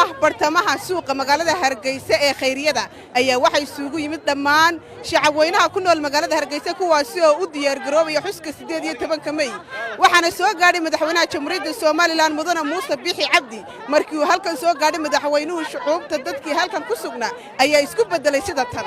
ah bartamaha suuqa magaalada Hargeysa ee Khayriyada ayaa waxay isugu yimid dhammaan shacabweynaha ku nool magaalada Hargeysa kuwaas oo u diyaar garoobaya xuska 18 May waxaana soo gaadhay madaxweynaha Jamhuuriyadda Soomaaliland Mudane Muuse Biixi Cabdi markii uu halkan soo gaadhay madaxweynuhu shucuubta dadkii halkan ku sugnaa ayaa isku bedelay sida tan